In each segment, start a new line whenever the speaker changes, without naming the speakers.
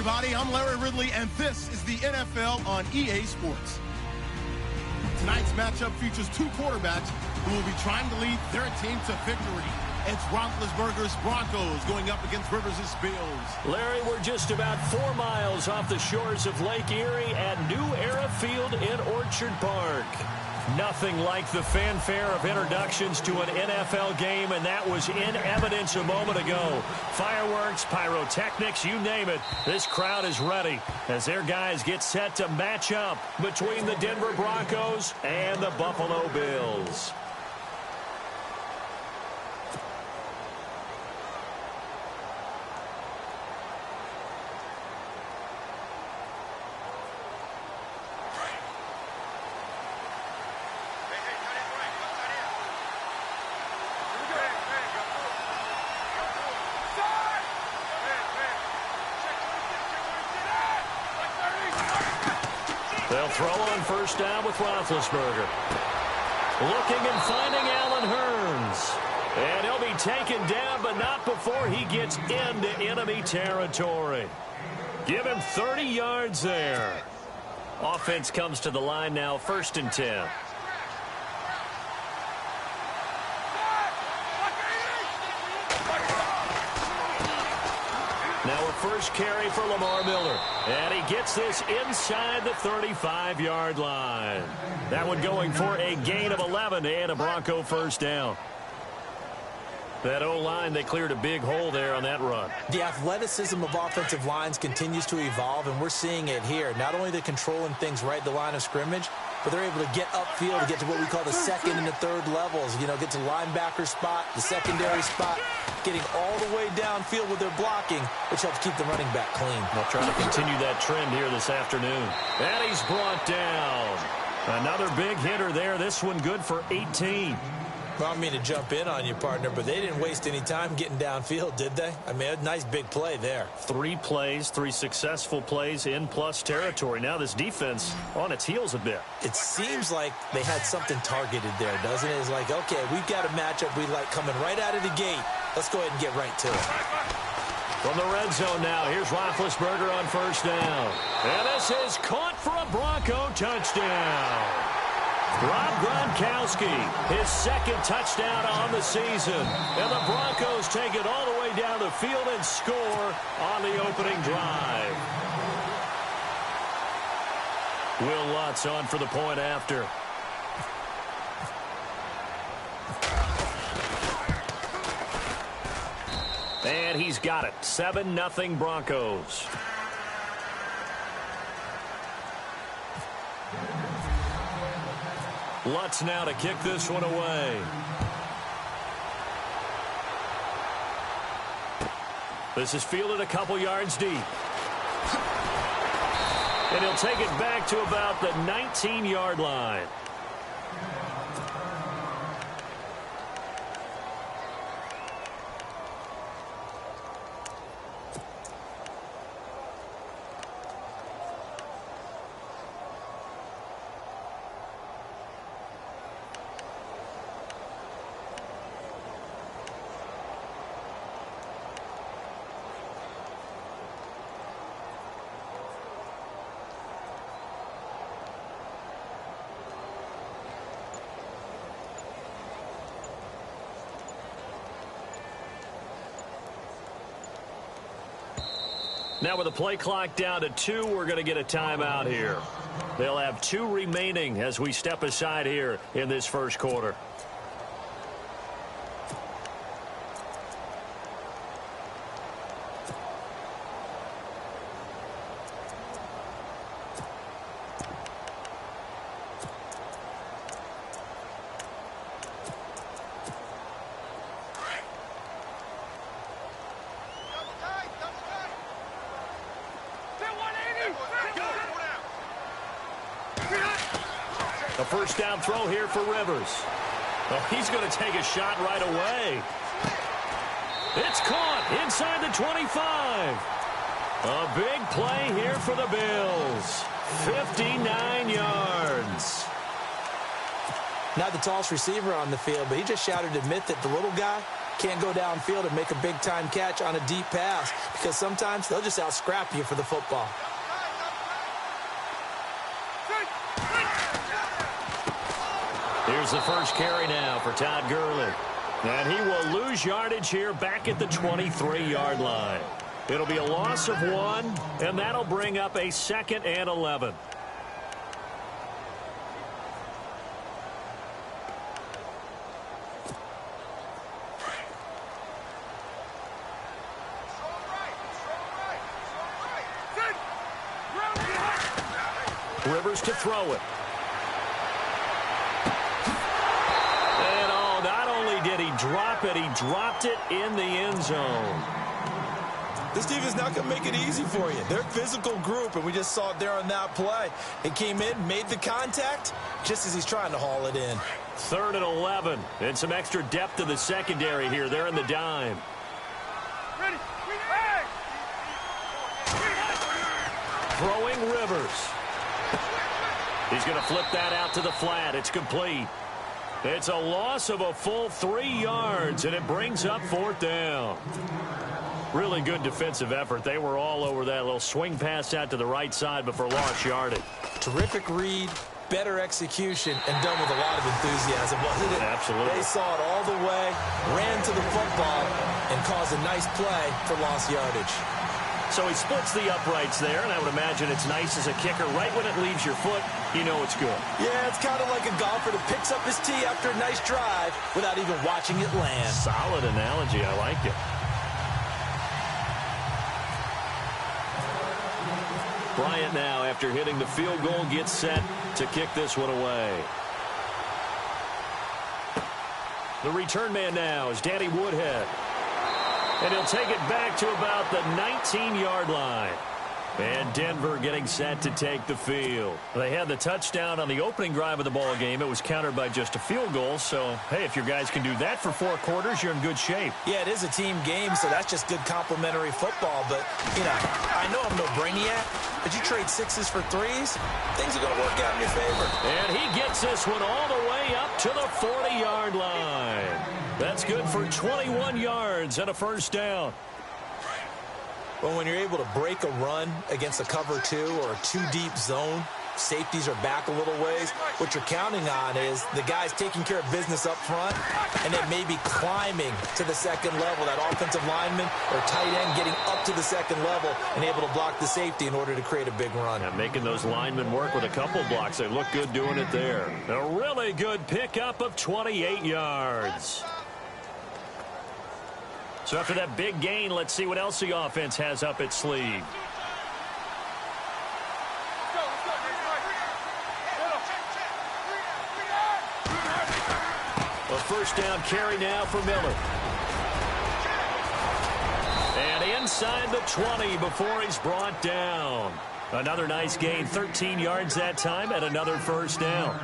everybody. I'm Larry Ridley, and this is the NFL on EA Sports. Tonight's matchup features two quarterbacks who will be trying to lead their team to victory. It's Roethlisberger's Broncos going up against Rivers' Bills.
Larry, we're just about 4 miles off the shores of Lake Erie at New Era Field in Orchard Park. Nothing like the fanfare of introductions to an NFL game, and that was in evidence a moment ago. Fireworks, pyrotechnics, you name it. This crowd is ready as their guys get set to match up between the Denver Broncos and the Buffalo Bills. They'll throw on first down with Roethlisberger. Looking and finding Allen Hurns. And he'll be taken down, but not before he gets into enemy territory. Give him 30 yards there. Offense comes to the line now, 1st and 10. Now a first carry for Lamar Miller. And he gets this inside the 35-yard line. That one going for a gain of 11 and a Bronco first down. That O-line, they cleared a big hole there on that run.
The athleticism of offensive lines continues to evolve, and we're seeing it here. Not only they're controlling things right at the line of scrimmage, but they're able to get upfield to get to what we call the second and the third levels. You know, get to linebacker spot, the secondary spot, getting all the way downfield with their blocking, which helps keep the running back clean.
They'll try to continue that trend here this afternoon. And he's brought down. Another big hitter there. This one good for 18.
Well, I don't mean to jump in on you, partner, but they didn't waste any time getting downfield, did they? I mean, a nice big play there.
3 plays, 3 successful plays in plus territory. Now this defense on its heels a bit.
It seems like they had something targeted there, doesn't it? It's like, okay, we've got a matchup we like coming right out of the gate. Let's go ahead and get right to it.
From the red zone now, here's Roethlisberger on first down. And this is caught for a Bronco touchdown. Rob Gronkowski, his 2nd touchdown on the season. And the Broncos take it all the way down the field and score on the opening drive. Will Lutz on for the point after. And he's got it. 7-0 Broncos. Lutz now to kick this one away. This is fielded a couple yards deep. And he'll take it back to about the 19-yard line. Now with the play clock down to 2, we're going to get a timeout here. They'll have 2 remaining as we step aside here in this first quarter. A first down throw here for Rivers. Oh, he's going to take a shot right away. It's caught inside the 25. A big play here for the Bills. 59 yards.
Not the tallest receiver on the field, but he just shouted to admit that the little guy can't go downfield and make a big-time catch on a deep pass because sometimes they'll just out-scrap you for the football.
Here's the first carry now for Todd Gurley. And he will lose yardage here back at the 23-yard line. It'll be a loss of 1, and that'll bring up a 2nd and 11. Rivers to throw it. And not only did he drop it, he dropped it in the end zone.
This team is not going to make it easy for you. They're a physical group, and we just saw it there on that play. It came in, made the contact, just as he's trying to haul it in.
3rd and 11, and some extra depth to the secondary here. They're in the dime. Throwing Rivers. He's going to flip that out to the flat. It's complete. It's a loss of a full 3 yards, and it brings up 4th down. Really good defensive effort. They were all over that little swing pass out to the right side, but for lost yardage.
Terrific read, better execution, and done with a lot of enthusiasm, wasn't it?
Absolutely.
They saw it all the way, ran to the football, and caused a nice play for lost yardage.
So he splits the uprights there, and I would imagine it's nice as a kicker. Right when it leaves your foot, you know it's good.
Yeah, it's kind of like a golfer that picks up his tee after a nice drive without even watching it land.
Solid analogy. I like it. Bryant now, after hitting the field goal, gets set to kick this one away. The return man now is Danny Woodhead. And he'll take it back to about the 19-yard line. And Denver getting set to take the field. They had the touchdown on the opening drive of the ball game. It was countered by just a field goal. So, hey, if your guys can do that for 4 quarters, you're in good shape.
Yeah, it is a team game, so that's just good complimentary football. But, you know, I know I'm no brainiac, but you trade 6s for 3s, things are going to work out in your favor.
And he gets this one all the way up to the 40-yard line. That's good for 21 yards and a 1st down.
Well, when you're able to break a run against a cover 2 or a 2-deep zone, safeties are back a little ways. What you're counting on is the guys taking care of business up front and then maybe climbing to the 2nd level. That offensive lineman or tight end getting up to the 2nd level and able to block the safety in order to create a big run.
And making those linemen work with a couple blocks. They look good doing it there. A really good pickup of 28 yards. So after that big gain, let's see what else the offense has up its sleeve. A 1st down carry now for Miller. And inside the 20 before he's brought down. Another nice gain, 13 yards that time, and another 1st down.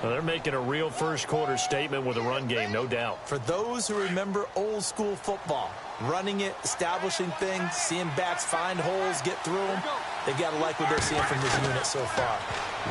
Well, they're making a real first-quarter statement with a run game, no doubt.
For those who remember old-school football, running it, establishing things, seeing backs find holes, get through them, they've got to like what they're seeing from this unit so far.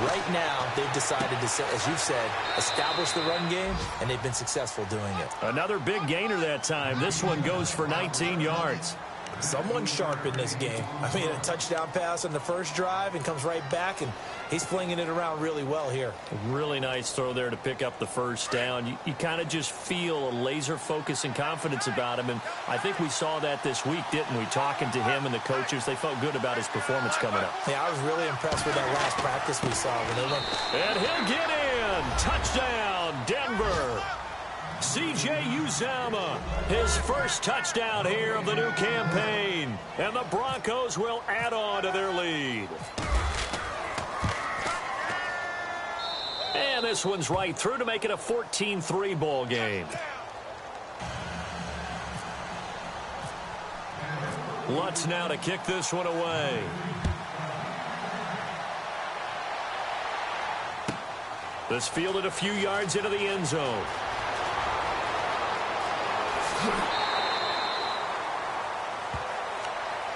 Right now, they've decided to, as you've said, establish the run game, and they've been successful doing it.
Another big gainer that time. This one goes for 19 yards.
Someone sharp in this game. I mean, a touchdown pass on the first drive and comes right back, and he's flinging it around really well here.
A really nice throw there to pick up the 1st down. You kind of just feel a laser focus and confidence about him, and I think we saw that this week, didn't we? Talking to him and the coaches, they felt good about his performance coming up.
Yeah, I was really impressed with that last practice we saw when they went.
And he'll get in. Touchdown, Denver. C.J. Uzomah, his first touchdown here of the new campaign. And the Broncos will add on to their lead. And this one's right through to make it a 14-3 ball game. Lutz now to kick this one away. This fielded a few yards into the end zone.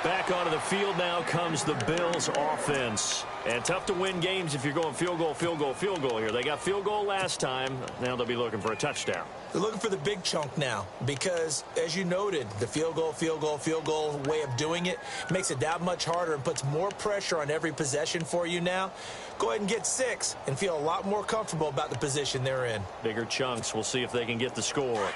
Back onto the field now comes the Bills offense. And tough to win games if you're going field goal, field goal, field goal here. They got field goal last time. Now they'll be looking for a touchdown.
They're looking for the big chunk now because, as you noted, the field goal, field goal, field goal way of doing it makes it that much harder and puts more pressure on every possession for you now. Go ahead and get 6 and feel a lot more comfortable about the position they're in.
Bigger chunks. We'll see if they can get the score.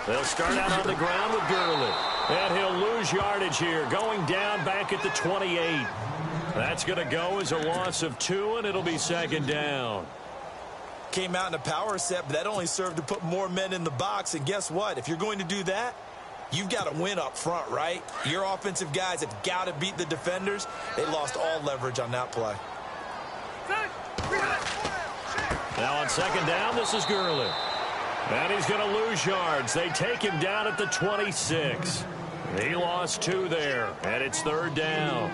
They'll start out on the ground with Gurley. And he'll lose yardage here, going down back at the 28. That's going to go as a loss of 2, and it'll be second down.
Came out in a power set, but that only served to put more men in the box. And guess what? If you're going to do that, you've got to win up front, right? Your offensive guys have got to beat the defenders. They lost all leverage on that play.
Now on second down, this is Gurley. And he's going to lose yards. They take him down at the 26. He lost 2 there, and it's third down.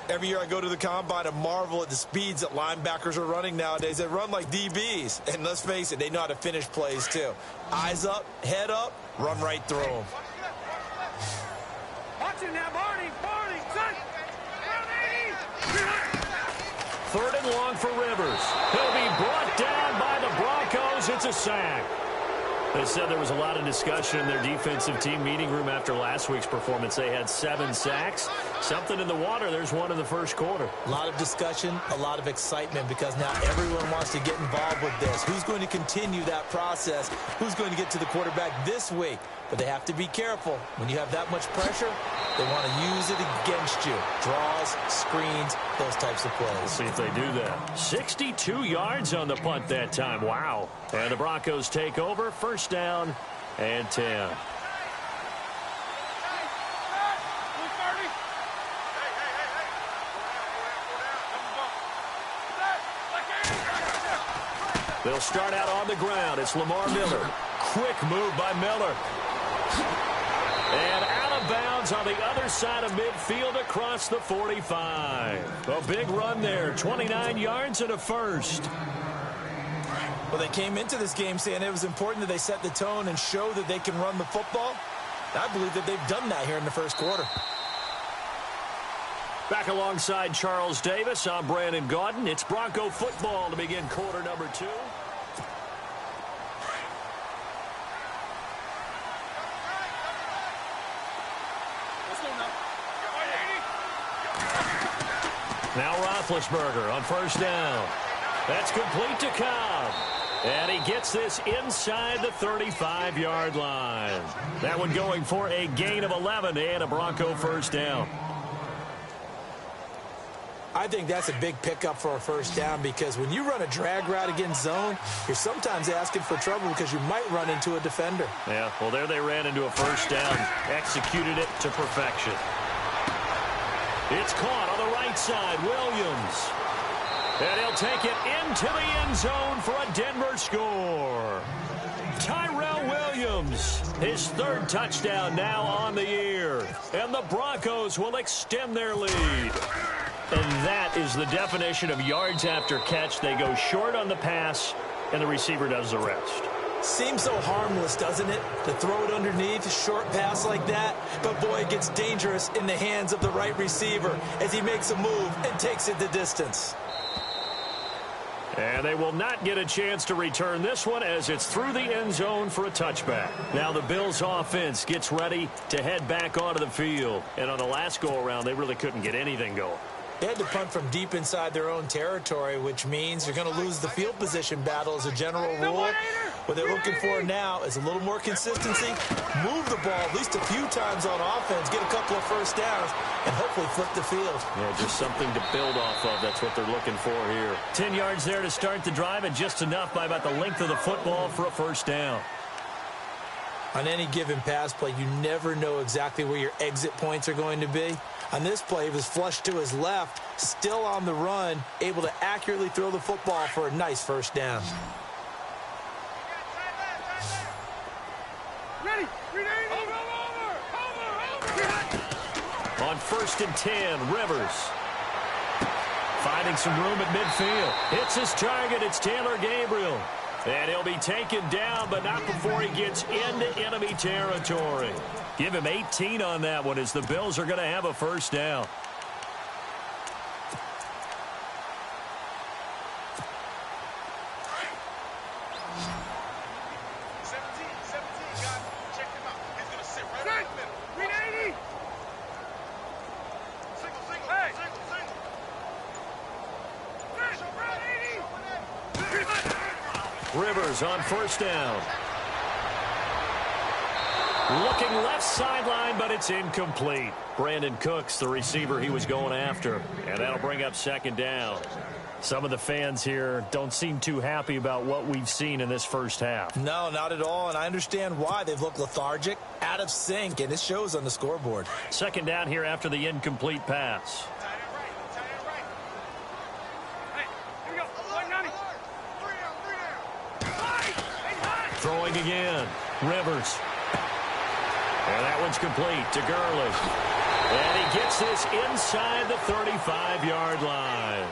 Every year I go to the combine and marvel at the speeds that linebackers are running nowadays. They run like DBs. And let's face it, they know how to finish plays too. Eyes up, head up, run right through them.
Watch him now, Barney, son.
Third and long for Rivers. He'll be brought down by the Broncos. It's a sack. They said there was a lot of discussion in their defensive team meeting room after last week's performance. They had 7 sacks. Something in the water. There's one in the first quarter.
A lot of discussion, a lot of excitement because now everyone wants to get involved with this. Who's going to continue that process? Who's going to get to the quarterback this week? But they have to be careful. When you have that much pressure, they want to use it against you. Draws, screens, those types of plays.
Let's see if they do that. 62 yards on the punt that time. Wow. And the Broncos take over. First down and 10. They'll start out on the ground. It's Lamar Miller. Quick move by Miller. And out of bounds on the other side of midfield across the 45. A big run there. 29 yards and a first.
Well, they came into this game saying it was important that they set the tone and show that they can run the football. I believe that they've done that here in the first quarter.
Back alongside Charles Davis, I'm Brandon Gaudin. It's Bronco football to begin quarter number 2. Now Roethlisberger on first down. That's complete to Cobb. And he gets this inside the 35-yard line. That one going for a gain of 11 and a Bronco first down.
I think that's a big pickup for a first down because when you run a drag route against zone, you're sometimes asking for trouble because you might run into a defender.
Yeah, well, there they ran into a first down. Executed it to perfection. It's caught on the right side. Williams. And he'll take it into the end zone for a Denver score. Tyrell Williams, his 3rd touchdown now on the year. And the Broncos will extend their lead. And that is the definition of yards after catch. They go short on the pass, and the receiver does the rest.
Seems so harmless, doesn't it, to throw it underneath a short pass like that? But, boy, it gets dangerous in the hands of the right receiver as he makes a move and takes it the distance.
And they will not get a chance to return this one as it's through the end zone for a touchback. Now the Bills offense gets ready to head back onto the field. And on the last go-around, they really couldn't get anything going.
They had to punt from deep inside their own territory, which means you're going to lose the field position battle as a general rule. What they're looking for now is a little more consistency, move the ball at least a few times on offense, get a couple of first downs, and hopefully flip the field.
Yeah, just something to build off of. That's what they're looking for here. 10 yards there to start the drive, and just enough by about the length of the football for a first down.
On any given pass play, you never know exactly where your exit points are going to be. On this play, he was flushed to his left, still on the run, able to accurately throw the football for a nice first down.
Ready.
On 1st and 10, Rivers. Finding some room at midfield. Hits his target. It's Taylor Gabriel. And he'll be taken down, but not before he gets into enemy territory. Give him 18 on that one as the Bills are going to have a first down. Rivers on first down. Looking left sideline, but it's incomplete. Brandon Cooks, the receiver he was going after. And that'll bring up second down. Some of the fans here don't seem too happy about what we've seen in this first half.
No, not at all, and I understand why. They've looked lethargic, out of sync, and it shows on the scoreboard.
Second down here after the incomplete pass. Throwing again. Rivers. And that one's complete to Gurley. And he gets this inside the 35-yard line.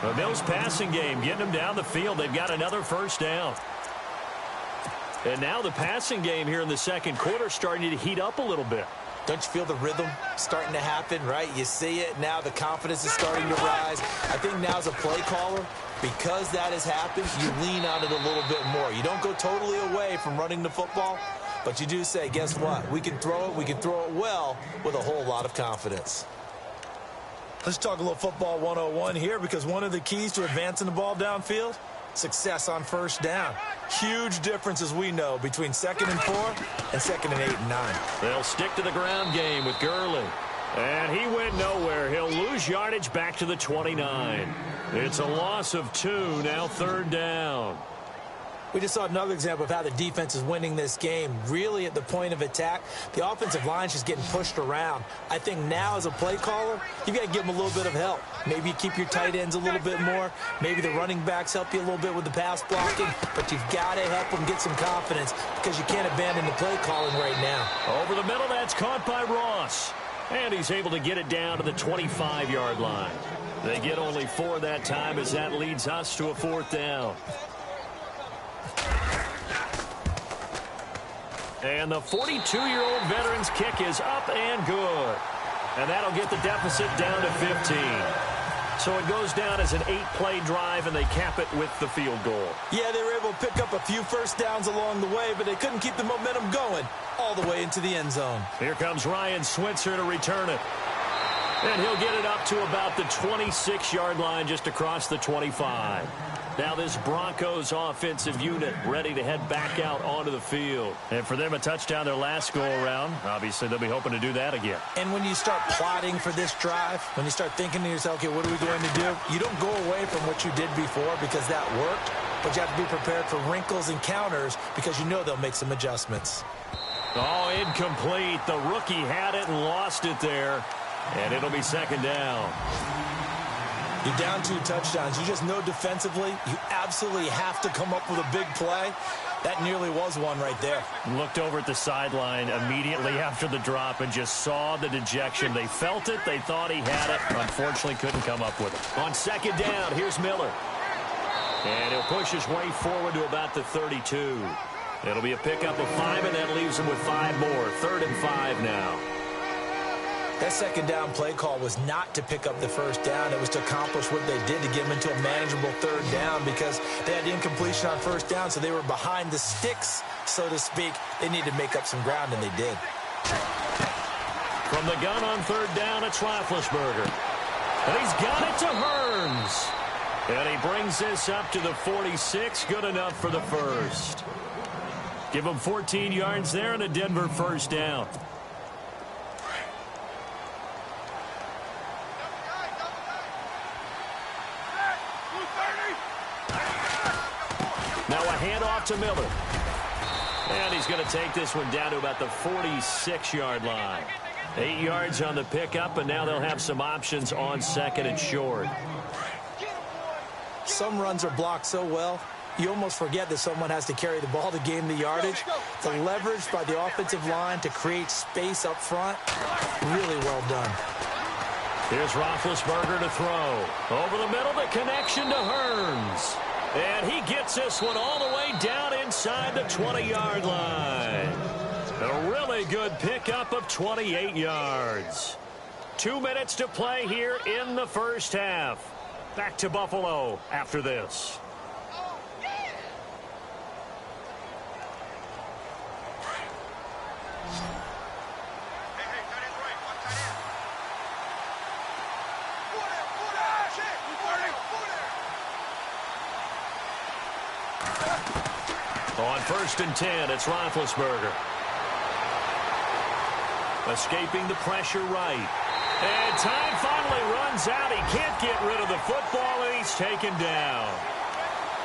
The Bills passing game getting them down the field. They've got another first down. And now the passing game here in the second quarter starting to heat up a little bit.
Don't you feel the rhythm starting to happen, right? You see it now. The confidence is starting to rise. I think now as a play caller, because that has happened, you lean on it a little bit more. You don't go totally away from running the football, but you do say, guess what? We can throw it well with a whole lot of confidence. Let's talk a little football 101 here, because one of the keys to advancing the ball downfield, success on first down. Huge difference, as we know, between 2nd and 4 and 2nd and 8 and 9.
They'll stick to the ground game with Gurley. And he went nowhere. He'll lose yardage back to the 29. It's a loss of 2, now third down.
We just saw another example of how the defense is winning this game. Really at the point of attack, the offensive line's just getting pushed around. I think now as a play caller, you've got to give them a little bit of help. Maybe you keep your tight ends a little bit more. Maybe the running backs help you a little bit with the pass blocking. But you've got to help them get some confidence, because you can't abandon the play calling right now.
Over the middle, that's caught by Ross. And he's able to get it down to the 25-yard line. They get only 4 that time, as that leads us to a fourth down. And the 42-year-old veteran's kick is up and good. And that'll get the deficit down to 15. So it goes down as an 8-play drive, and they cap it with the field goal. Yeah, they were able to pick up a few first downs along the way, but they couldn't keep the momentum going all the way into the end zone. Here comes Ryan Switzer to return it. And he'll get it up to about the 26-yard line, just across the 25. Now this Broncos offensive unit ready to head back out onto the field. And for them, a touchdown their last go-around. Obviously, they'll be hoping to do that again. And when you start plotting for this drive, when you start thinking to yourself, okay, what are we going to do? You don't go away from what you did before, because that worked. But you have to be prepared for wrinkles and counters, because you know they'll make some adjustments. Oh, incomplete. The rookie had it and lost it there. And it'll be second down. You're down 2 touchdowns. You just know defensively you absolutely have to come up with a big play. That nearly was one right there. Looked over at the sideline immediately after the drop and just saw the dejection. They felt it. They thought he had it. Unfortunately, couldn't come up with it. On second down, here's Miller. And he'll push his way forward to about the 32. It'll be a pickup of 5, and that leaves him with 5 more. 3rd and 5 now. That second down play call was not to pick up the first down. It was to accomplish what they did, to get them into a manageable 3rd down, because they had the incompletion on first down, so they were behind the sticks, so to speak. They needed to make up some ground, and they did. From the gun on 3rd down, it's Roethlisberger. And he's got it to Hearns. And he brings this up to the 46. Good enough for the first. Give him 14 yards there and a Denver first down. Now a handoff to Miller. And he's going to take this one down to about the 46-yard line. 8 yards on the pickup, and now they'll have some options on 2nd and short. Some runs are blocked so well, you almost forget that someone has to carry the ball to gain the yardage. The leverage by the offensive line to create space up front, really well done. Here's Roethlisberger to throw. Over the middle, the connection to Hearns. And he gets this one all the way down inside the 20-yard line. A really good pickup of 28 yards. 2 minutes to play here in the first half. Back to Buffalo after this. On 1st and 10, it's Roethlisberger. Escaping the pressure right. And time finally runs out. He can't get rid of the football, and he's taken down.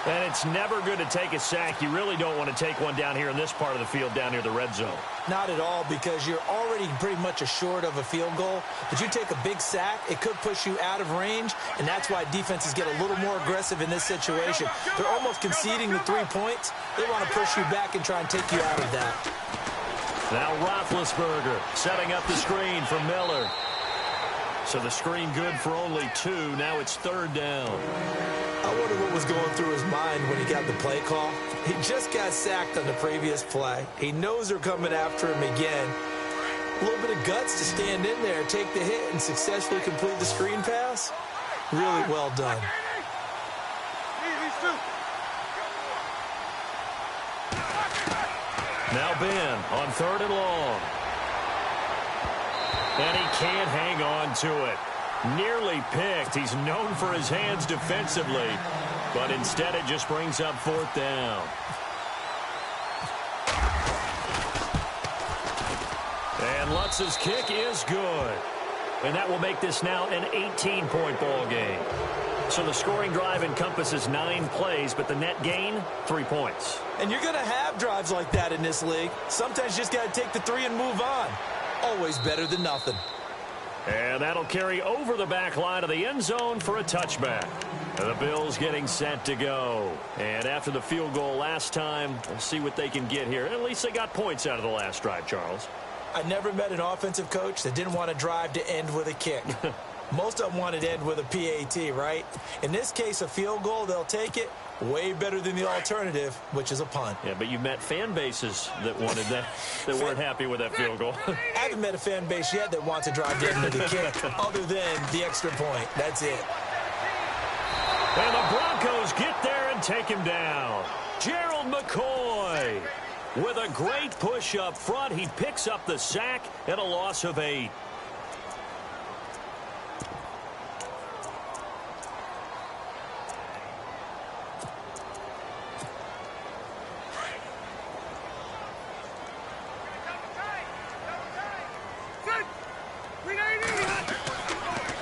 And it's never good to take a sack. You really don't want to take one down here in this part of the field, down near the red zone.
Not at all, because you're already pretty much assured of a field goal. But you take a big sack, it could push you out of range, and that's why defenses get a little more aggressive in this situation. They're almost conceding the 3 points. They want to push you back and try and take you out of that.
Now Roethlisberger setting up the screen for Miller. So the screen good for only 2. Now it's 3rd down.
I wonder what was going through his mind when he got the play call. He just got sacked on the previous play. He knows they're coming after him again. A little bit of guts to stand in there, take the hit, and successfully complete the screen pass. Really well done.
Now Ben on 3rd and long. And he can't hang on to it. Nearly picked. He's known for his hands defensively, but instead it just brings up 4th down. And Lutz's kick is good. And that will make this now an 18-point ball game. So the scoring drive encompasses 9 plays, but the net gain, 3 points.
And you're going to have drives like that in this league. Sometimes you just got to take the 3 and move on. Always better than nothing.
And that'll carry over the back line of the end zone for a touchback. And the Bills getting set to go. And after the field goal last time, we'll see what they can get here. At least they got points out of the last drive, Charles.
I never met an offensive coach that didn't want a drive to end with a kick. Most of them wanted to end with a PAT, right? In this case, a field goal, they'll take it. Way better than the alternative, which is a punt.
Yeah, but you've met fan bases that wanted that, that weren't happy with that field goal.
I haven't met a fan base yet that wants a drive to end with a kick, other than the extra point. That's it.
And the Broncos get there and take him down. Gerald McCoy with a great push up front. He picks up the sack and a loss of 8.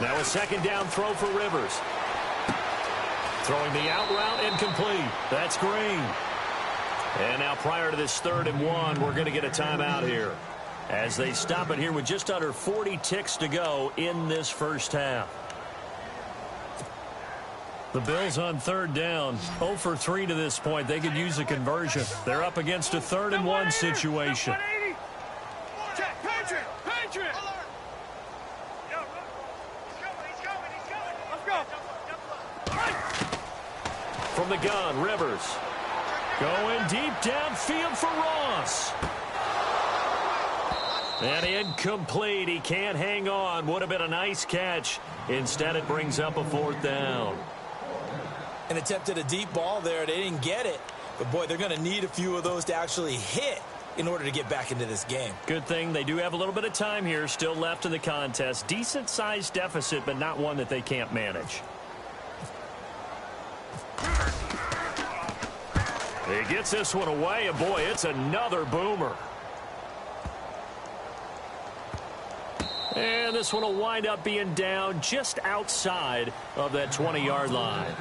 Now a 2nd down throw for Rivers. Throwing the out route incomplete. That's Green. And now prior to this 3rd and 1, we're going to get a timeout here as they stop it here with just under 40 ticks to go in this first half. The Bills on 3rd down, 0 for 3 to this point. They could use a conversion. They're up against a 3rd and 1 situation. From the gun, Rivers. Going deep downfield for Ross. And incomplete. He can't hang on. Would have been a nice catch. Instead, it brings up a 4th down.
And attempted a deep ball there. They didn't get it. But, boy, they're going to need a few of those to actually hit in order to get back into this game.
Good thing they do have a little bit of time here still left in the contest. Decent-sized deficit, but not one that they can't manage. He gets this one away, and boy, it's another boomer. And this one will wind up being down just outside of that 20-yard line.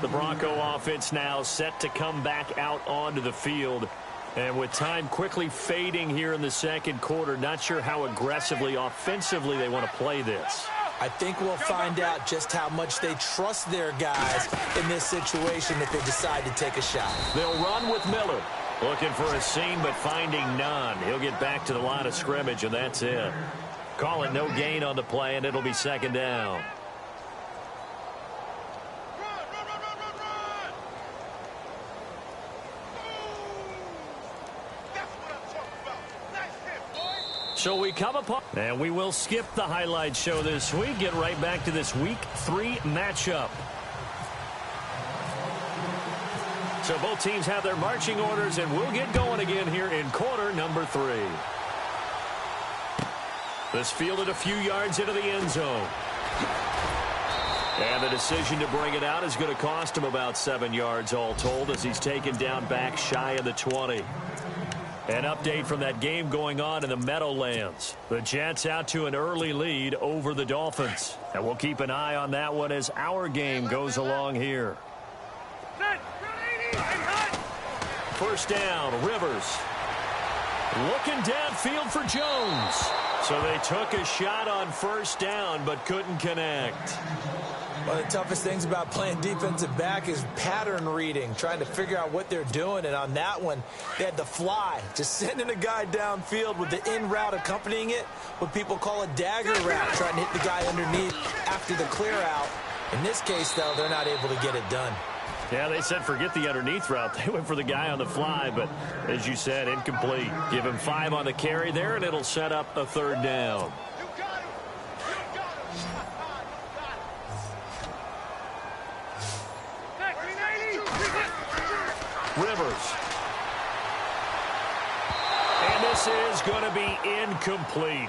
The Bronco offense now set to come back out onto the field. And with time quickly fading here in the 2nd quarter, not sure how aggressively, offensively they want to play this.
I think we'll find out just how much they trust their guys in this situation if they decide to take a shot.
They'll run with Miller. Looking for a seam, but finding none. He'll get back to the line of scrimmage, and that's it. Call it no gain on the play, and it'll be 2nd down. So we come upon, and we will skip the highlight show this week. Get right back to this Week 3 matchup. So both teams have their marching orders, and we'll get going again here in quarter number 3. This fielded a few yards into the end zone. And the decision to bring it out is going to cost him about 7 yards all told as he's taken down back shy of the 20. An update from that game going on in the Meadowlands. The Jets out to an early lead over the Dolphins. And we'll keep an eye on that one as our game goes along here. First down, Rivers. Looking downfield for Jones. So they took a shot on first down but couldn't connect.
One of the toughest things about playing defensive back is pattern reading, trying to figure out what they're doing. And on that one, they had to fly, just sending a guy downfield with the in route accompanying it, what people call a dagger route, trying to hit the guy underneath after the clear out. In this case, though, they're not able to get it done.
Yeah, they said forget the underneath route. They went for the guy on the fly, but as you said, incomplete. Give him 5 on the carry there, and it'll set up a third down. Rivers. And this is going to be incomplete.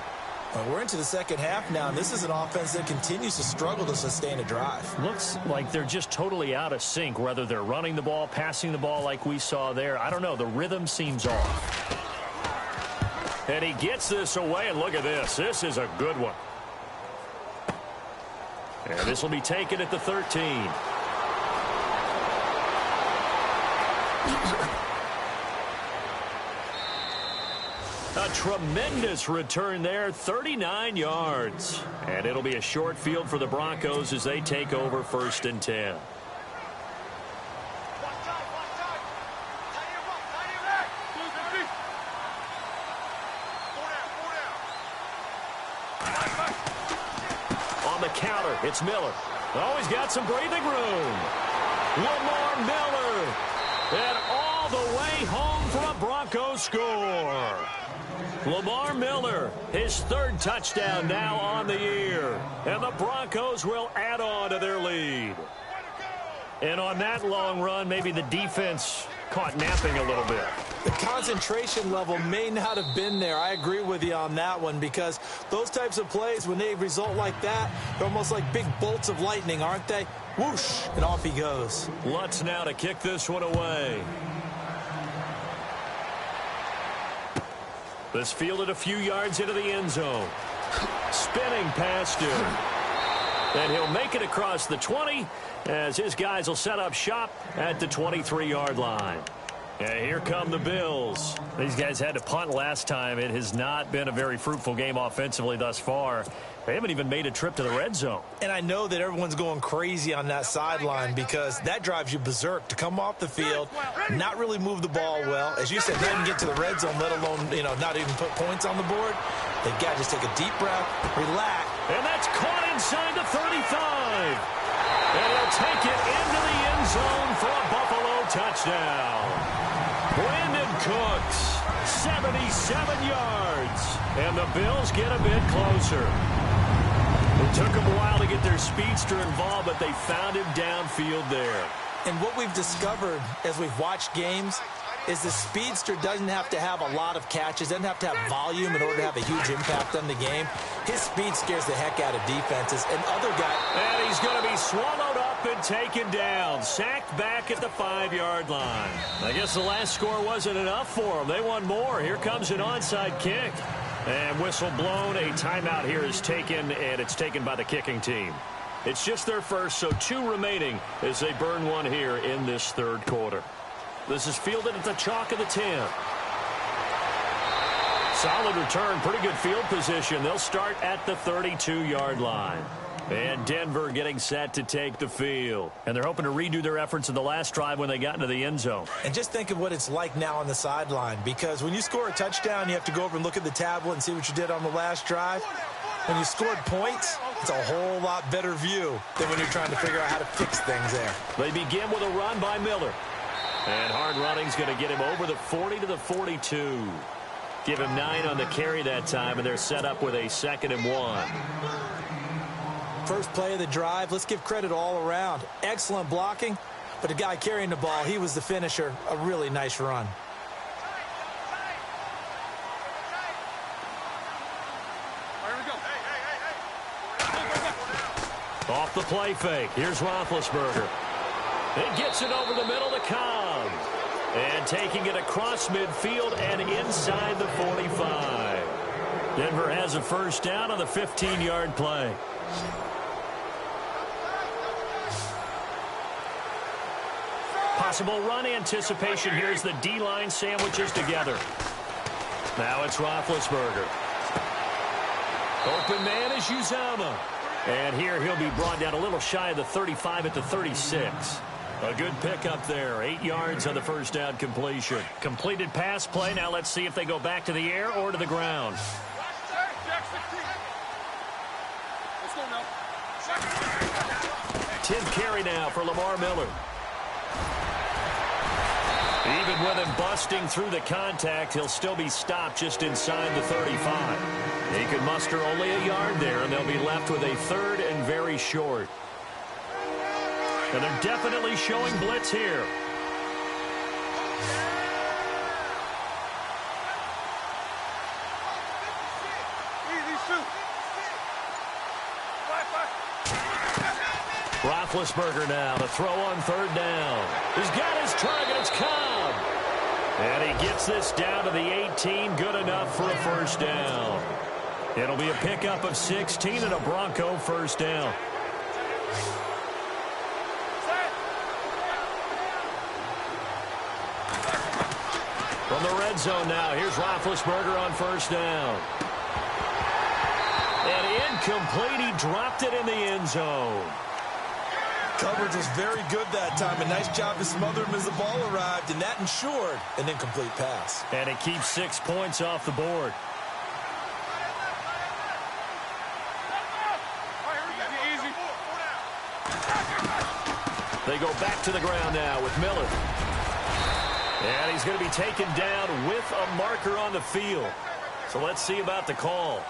We're into the second half now, and this is an offense that continues to struggle to sustain a drive.
Looks like they're just totally out of sync, whether they're running the ball, passing the ball like we saw there. I don't know. The rhythm seems off. And he gets this away, and look at this. This is a good one. And this will be taken at the 13. A tremendous return there, 39 yards. And it'll be a short field for the Broncos as they take over 1st and 10. On the counter, it's Miller. Oh, he's got some breathing room. Lamar Miller. And all the way home for a Broncos score. Lamar Miller, his 3rd touchdown now on the year. And the Broncos will add on to their lead. And on that long run, maybe the defense caught napping a little bit.
The concentration level may not have been there. I agree with you on that one because those types of plays, when they result like that, they're almost like big bolts of lightning, aren't they? Whoosh, and off he goes.
Lutz now to kick this one away. This fielded a few yards into the end zone. Spinning past him. And he'll make it across the 20 as his guys will set up shop at the 23-yard line. And here come the Bills. These guys had to punt last time. It has not been a very fruitful game offensively thus far. They haven't even made a trip to the red zone.
And I know that everyone's going crazy on that sideline because that drives you berserk to come off the field, not really move the ball well. As you said, not even get to the red zone, let alone, not even put points on the board. They got to just take a deep breath, relax.
And that's caught inside the 35. And he'll take it into the end zone for a Buffalo touchdown. Brandon Cooks, 77 yards. And the Bills get a bit closer. It took them a while to get their speedster involved, but they found him downfield there.
And what we've discovered as we've watched games is the speedster doesn't have to have a lot of catches, doesn't have to have volume in order to have a huge impact on the game. His speed scares the heck out of defenses. And other guys...
And he's going to be swallowed up and taken down. Sacked back at the 5-yard line. I guess the last score wasn't enough for them. They want more. Here comes an onside kick. And whistle blown. A timeout here is taken, and it's taken by the kicking team. It's just their first, so 2 remaining as they burn one here in this 3rd quarter. This is fielded at the chalk of the 10. Solid return, pretty good field position. They'll start at the 32-yard line. And Denver getting set to take the field. And they're hoping to redo their efforts in the last drive when they got into the end zone.
And just think of what it's like now on the sideline. Because when you score a touchdown, you have to go over and look at the tablet and see what you did on the last drive. When you scored points, it's a whole lot better view than when you're trying to figure out how to fix things there.
They begin with a run by Miller. And hard running's going to get him over the 40 to the 42. Give him 9 on the carry that time, and they're set up with a 2nd and 1.
First play of the drive, let's give credit all around. Excellent blocking, but the guy carrying the ball, he was the finisher. A really nice run.
Off the play fake. Here's Roethlisberger. It gets it over the middle to Cobb. And taking it across midfield and inside the 45. Denver has a first down on the 15-yard play. Possible run anticipation here as the D-line sandwiches together. Now it's Roethlisberger. Open man is Uzomah. And here he'll be brought down a little shy of the 35 at the 36. A good pickup there. 8 yards on the first down completion. Completed pass play. Now let's see if they go back to the air or to the ground. 10th carry now for Lamar Miller. Even with him busting through the contact, he'll still be stopped just inside the 35. He could muster only a yard there, and they'll be left with a 3rd and very short. And they're definitely showing blitz here. Roethlisberger now to throw on 3rd down. He's got his target. It's Cobb. And he gets this down to the 18. Good enough for a first down. It'll be a pickup of 16 and a Bronco first down. From the red zone now, here's Roethlisberger on first down. And incomplete. He dropped it in the end zone.
Coverage was very good that time. A nice job to smother him as the ball arrived, and that ensured an incomplete pass.
And it keeps 6 points off the board. They go back to the ground now with Miller. And he's going to be taken down with a marker on the field. So let's see about the call.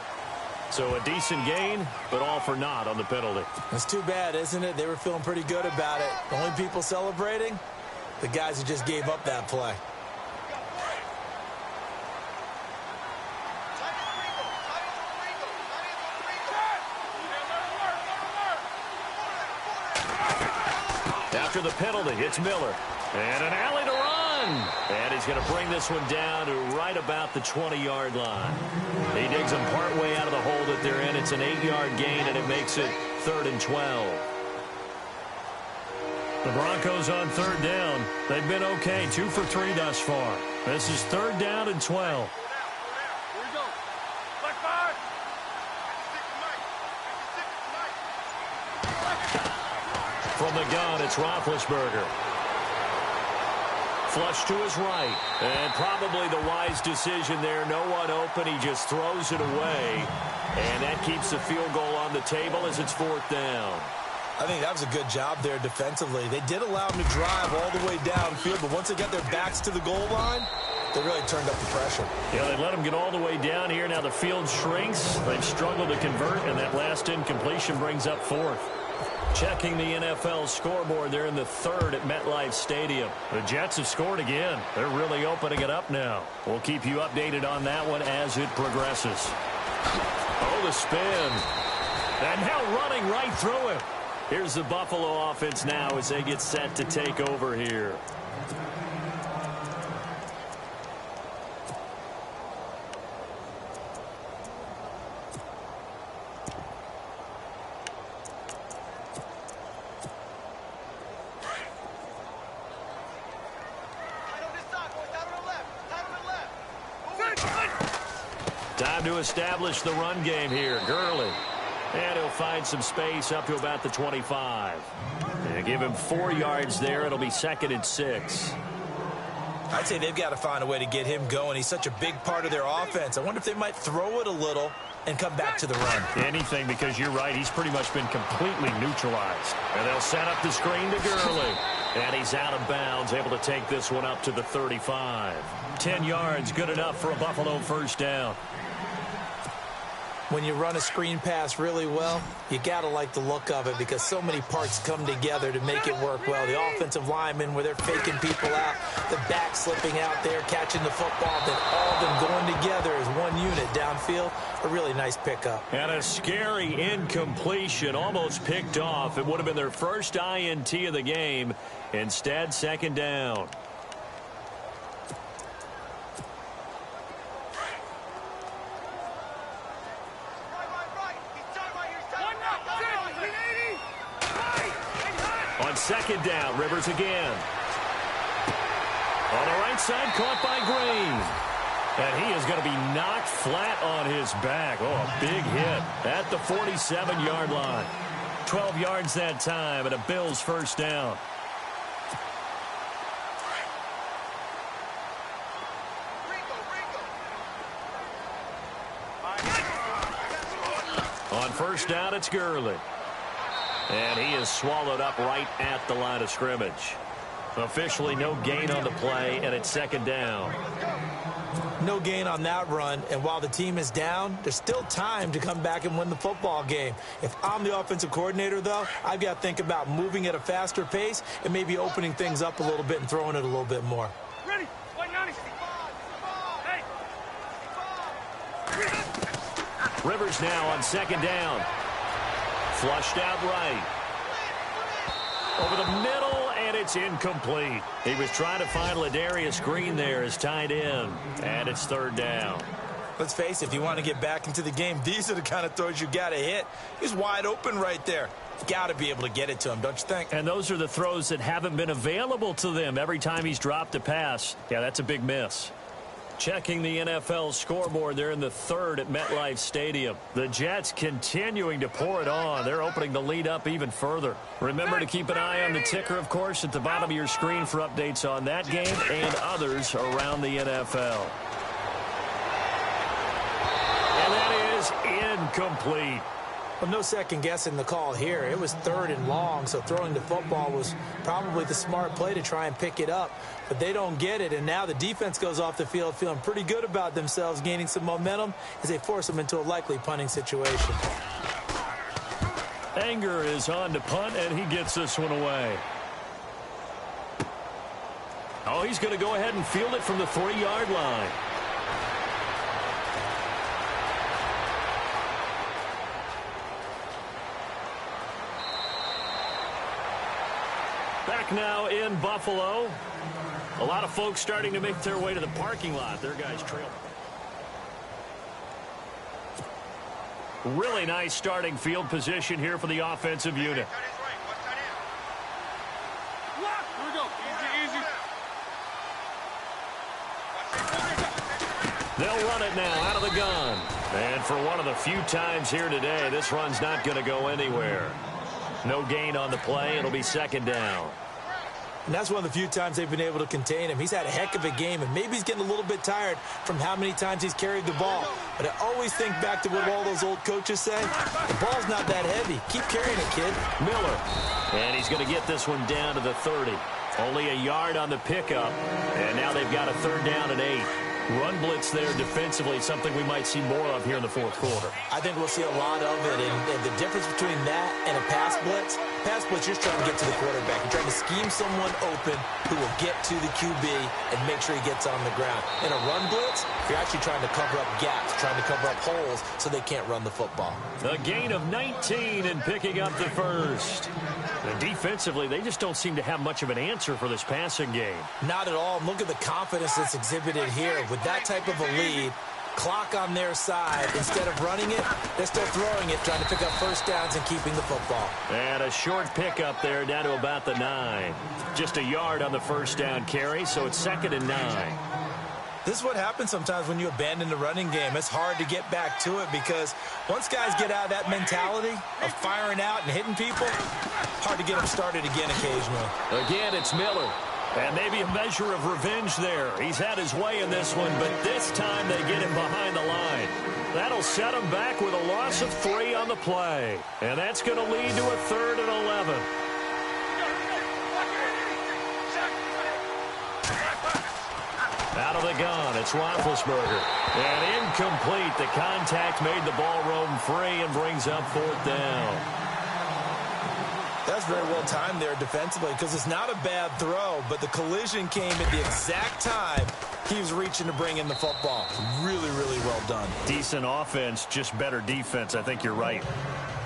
So a decent gain, but all for naught on the penalty.
That's too bad, isn't it? They were feeling pretty good about it. The only people celebrating, the guys who just gave up that play.
After the penalty, it's Miller. And an alley to run. And he's going to bring this one down to right about the 20-yard line. He digs them partway out of the hole that they're in. It's an 8-yard gain, and it makes it 3rd and 12. The Broncos on 3rd down. They've been okay, 2 for 3 thus far. This is 3rd down and 12. From the gun, it's Roethlisberger. Flush to his right. And probably the wise decision there. No one open. He just throws it away. And that keeps the field goal on the table as it's 4th down.
I think that was a good job there defensively. They did allow him to drive all the way downfield, but once they got their backs to the goal line, they really turned up the pressure.
Yeah, they let him get all the way down here. Now the field shrinks. They've struggled to convert, and that last incompletion brings up 4th. Checking the NFL scoreboard, they're in the 3rd at MetLife Stadium. The Jets have scored again. They're really opening it up now. We'll keep you updated on that one as it progresses. Oh, the spin. And now running right through him. Here's the Buffalo offense now as they get set to take over here. Time to establish the run game here. Gurley. And he'll find some space up to about the 25. And give him 4 yards there. It'll be 2nd and 6.
I'd say they've got to find a way to get him going. He's such a big part of their offense. I wonder if they might throw it a little and come back to the run.
Anything, because you're right, he's pretty much been completely neutralized. And they'll set up the screen to Gurley. And he's out of bounds, able to take this one up to the 35. 10 yards, good enough for a Buffalo first down.
When you run a screen pass really well, you got to like the look of it because so many parts come together to make it work well. The offensive linemen, where they're faking people out, the back slipping out there, catching the football, then all of them going together as one unit downfield. A really nice pickup.
And a scary incompletion, almost picked off. It would have been their first INT of the game. Instead, second down. On second down, Rivers again. On the right side, caught by Green. And he is going to be knocked flat on his back. Oh, a big hit at the 47-yard line. 12 yards that time, and a Bills first down. On first down, it's Gurley. And he is swallowed up right at the line of scrimmage. Officially no gain on the play, and it's second down.
No gain on that run, and while the team is down, there's still time to come back and win the football game. If I'm the offensive coordinator, though, I've got to think about moving at a faster pace and maybe opening things up a little bit and throwing it a little bit more.
Ready?
Rivers now on second down. Flushed out right. Over the middle, and it's incomplete. He was trying to find Ladarius Green there as tight end, and it's third down.
Let's face it, if you want to get back into the game, these are the kind of throws you got to hit. He's wide open right there. Got to be able to get it to him, don't you think?
And those are the throws that haven't been available to them every time he's dropped a pass. Yeah, that's a big miss. Checking the NFL scoreboard there in the third at MetLife Stadium. The Jets continuing to pour it on. They're opening the lead up even further. Remember to keep an eye on the ticker, of course, at the bottom of your screen for updates on that game and others around the NFL. And that is incomplete.
Well, no second guessing the call here. It was third and long, so throwing the football was probably the smart play to try and pick it up. But they don't get it, and now the defense goes off the field feeling pretty good about themselves, gaining some momentum as they force them into a likely punting situation.
Anger is on to punt, and he gets this one away. Oh, he's going to go ahead and field it from the 3-yard line. Back now in Buffalo. A lot of folks starting to make their way to the parking lot. Their guys trail. Really nice starting field position here for the offensive unit.
Here we go. Easy, easy.
They'll run it now out of the gun. And for one of the few times here today, this run's not going to go anywhere. No gain on the play. It'll be second down.
And that's one of the few times they've been able to contain him. He's had a heck of a game, and maybe he's getting a little bit tired from how many times he's carried the ball. But I always think back to what all those old coaches say. The ball's not that heavy. Keep carrying it, kid.
Miller. And he's going to get this one down to the 30. Only a yard on the pickup. And now they've got a third down and 8. Run blitz there defensively, something we might see more of here in the fourth quarter.
I think we'll see a lot of it, and the difference between that and a pass blitz, you're just trying to get to the quarterback. You're trying to scheme someone open who will get to the QB and make sure he gets on the ground. In a run blitz, you're actually trying to cover up gaps, trying to cover up holes so they can't run the football.
A gain of 19 and picking up the first. And defensively, they just don't seem to have much of an answer for this passing game.
Not at all. Look at the confidence that's exhibited here. With that type of a lead, clock on their side, instead of running it, they're still throwing it, trying to pick up first downs and keeping the football.
And a short pickup there down to about the 9. Just a yard on the first down carry, so it's second and 9.
This is what happens sometimes when you abandon the running game. It's hard to get back to it because once guys get out of that mentality of firing out and hitting people, hard to get them started again occasionally.
Again, it's Miller. And maybe a measure of revenge there. He's had his way in this one, but this time they get him behind the line. That'll set them back with a loss of 3 on the play. And that's going to lead to a 3rd and 11. Out of the gun, it's Roethlisberger. And incomplete. The contact made the ball roam free and brings up 4th down.
That's very well timed there defensively because it's not a bad throw, but the collision came at the exact time he was reaching to bring in the football. Really, really well done.
Decent offense, just better defense. I think you're right.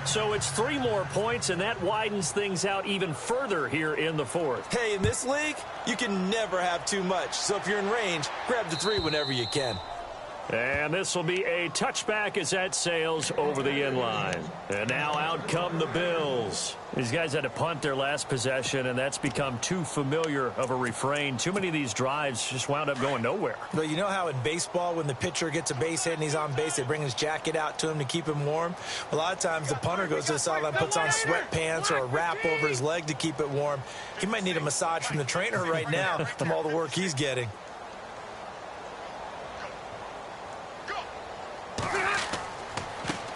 So it's 3 more points, and that widens things out even further here in the 4th.
Hey, in this league, you can never have too much. So if you're in range, grab the 3 whenever you can.
And this will be a touchback as that sails over the end line. And now out come the Bills. These guys had to punt their last possession, and that's become too familiar of a refrain. Too many of these drives just wound up going nowhere.
But you know how in baseball, when the pitcher gets a base hit and he's on base, they bring his jacket out to him to keep him warm? A lot of times the punter goes to the sideline, puts on sweatpants or a wrap over his leg to keep it warm. He might need a massage from the trainer right now from all the work he's getting.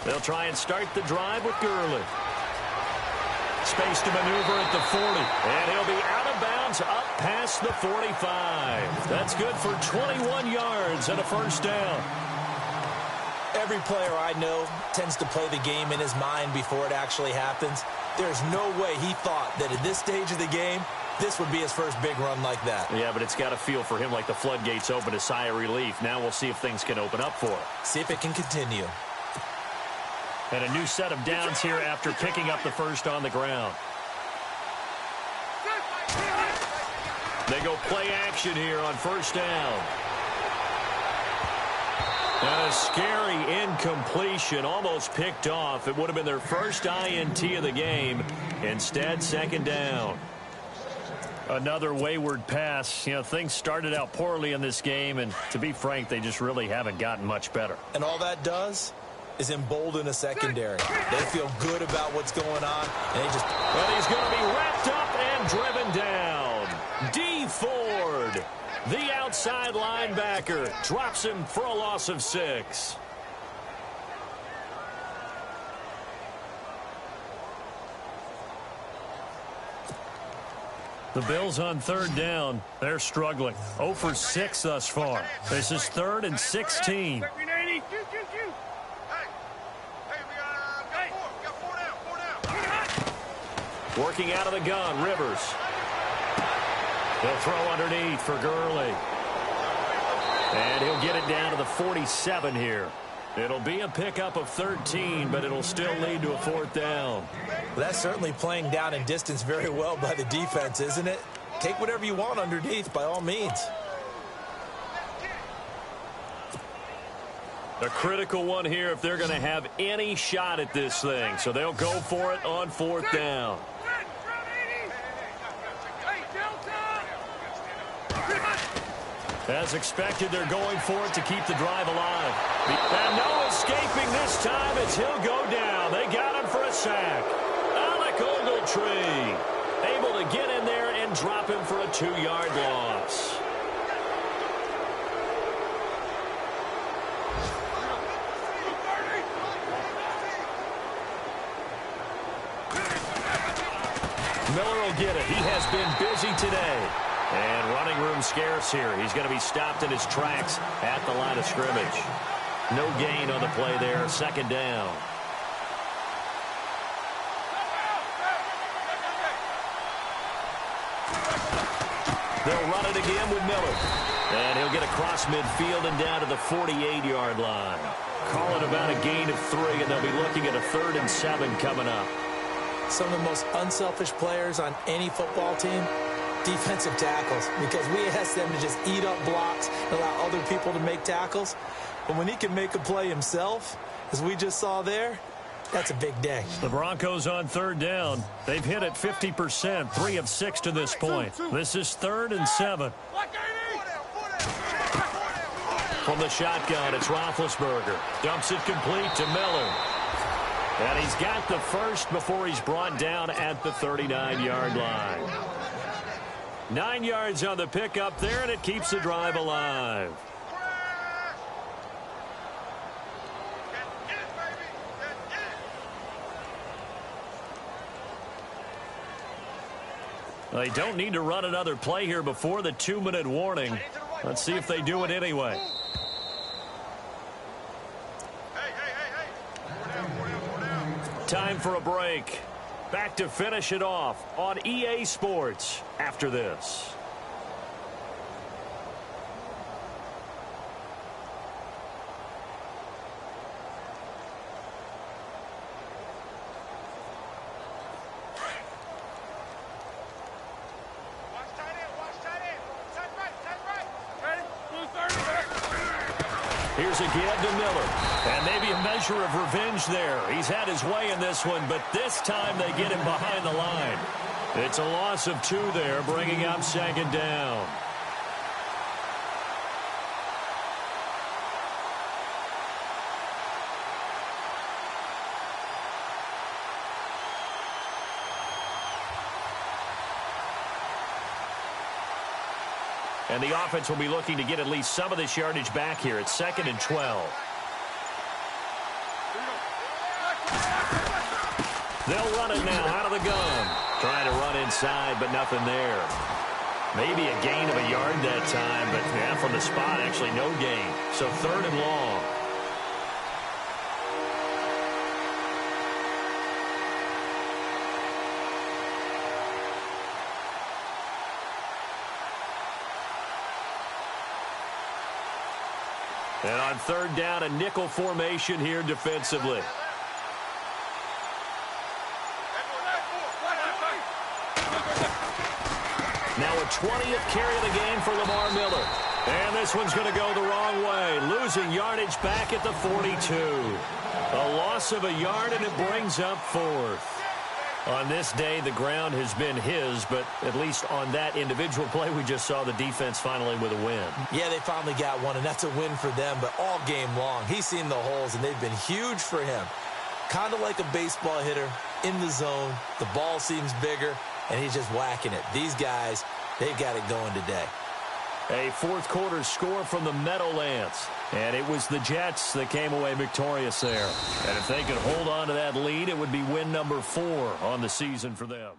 They'll try and start the drive with Gurley. Space to maneuver at the 40. And he'll be out of bounds up past the 45. That's good for 21 yards and a 1st down.
Every player I know tends to play the game in his mind before it actually happens. There's no way he thought that at this stage of the game, this would be his first big run like that.
Yeah, but it's got to feel for him like the floodgates open, a sigh of relief. Now we'll see if things can open up for him.
See if it can continue.
And a new set of downs here after picking up the 1st on the ground. They go play action here on 1st down. And a scary incompletion, almost picked off. It would have been their first INT of the game. Instead, 2nd down. Another wayward pass. You know, things started out poorly in this game, and to be frank, they just really haven't gotten much better.
And all that does is embolden a secondary. They feel good about what's going on, and they just...
And he's going to be wrapped up and driven down. D. Ford, the outside linebacker, drops him for a loss of 6. The Bills on 3rd down. They're struggling. 0 for 6 thus far. This is 3rd and 16. Working out of the gun, Rivers. They'll throw underneath for Gurley. And he'll get it down to the 47 here. It'll be a pickup of 13, but it'll still lead to a 4th down.
Well, that's certainly playing down in distance very well by the defense, isn't it? Take whatever you want underneath, by all means.
A critical one here if they're going to have any shot at this thing. So they'll go for it on 4th down. As expected, they're going for it to keep the drive alive. And no escaping this time as he'll go down. They got him for a sack. Alec Ogletree able to get in there and drop him for a 2-yard loss. Miller will get it. He has been busy today. And running room scarce here. He's going to be stopped in his tracks at the line of scrimmage. No gain on the play there. 2nd down. They'll run it again with Miller. And he'll get across midfield and down to the 48-yard line. Call it about a gain of 3, and they'll be looking at a 3rd and 7 coming up.
Some of the most unselfish players on any football team, defensive tackles, because we ask them to just eat up blocks and allow other people to make tackles. But when he can make a play himself, as we just saw there, that's a big day.
The Broncos on 3rd down. They've hit it 50%, 3 of 6 to this point. This is 3rd and 7. From the shotgun, it's Roethlisberger. Dumps it complete to Miller. And he's got the 1st before he's brought down at the 39-yard line. 9 yards on the pickup there, and it keeps the drive alive. They don't need to run another play here before the 2-minute warning. Let's see if they do it anyway. Time for a break. Back to finish it off on EA Sports after this. Here's again to Miller. And maybe a measure of revenge there. He's had his way in this one, but this time they get him behind the line. It's a loss of 2 there, bringing up 2nd down. And the offense will be looking to get at least some of this yardage back here. It's 2nd and 12. They'll run it now out of the gun. Trying to run inside, but nothing there. Maybe a gain of a yard that time, but yeah, from the spot, actually no gain. So 3rd and long. And on 3rd down, a nickel formation here defensively. Now a 20th carry of the game for Lamar Miller. And this one's going to go the wrong way. Losing yardage back at the 42. A loss of a yard, and it brings up 4th. On this day, the ground has been his, but at least on that individual play, we just saw the defense finally with a win. Yeah, they finally got one, and that's a win for them, but all game long, he's seen the holes, and they've been huge for him. Kind of like a baseball hitter in the zone. The ball seems bigger, and he's just whacking it. These guys, they've got it going today. A 4th quarter score from the Meadowlands. And it was the Jets that came away victorious there. And if they could hold on to that lead, it would be win number 4 on the season for them.